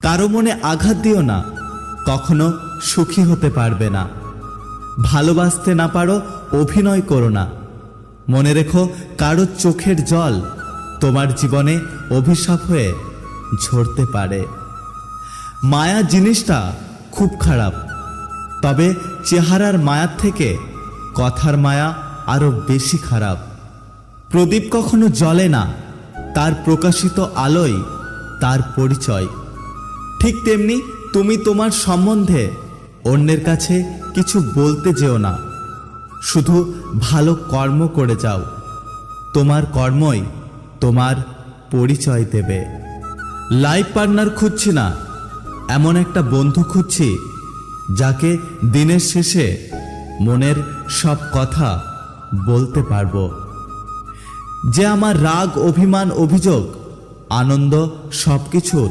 কারো মনে আঘাত দিও না, কখনো সুখী হতে পারবে না। ভালোবাসতে না পারো, অভিনয় করো না। মনে রেখো, কারো চোখের জল তোমার জীবনে অভিশাপ হয়ে ঝরতে পারে। মায়া জিনিসটা খুব খারাপ, তবে চেহারার মায়ার থেকে কথার মায়া আরো বেশি খারাপ। প্রদীপ কখনো জ্বলে না, তার প্রকাশিত আলোয় তার পরিচয়। ঠিক তেমনি তুমি তোমার সম্বন্ধে অন্যের কাছে কিছু বলতে যেও না, শুধু ভালো কর্ম করে যাও। তোমার কর্মই তোমার পরিচয় দেবে। লাইফ পার্টনার খুঁজছি না, এমন একটা বন্ধু খুঁজছি যাকে দিনের শেষে মনের সব কথা বলতে পারবো, যে আমার রাগ, অভিমান, অভিযোগ, আনন্দ সবকিছুর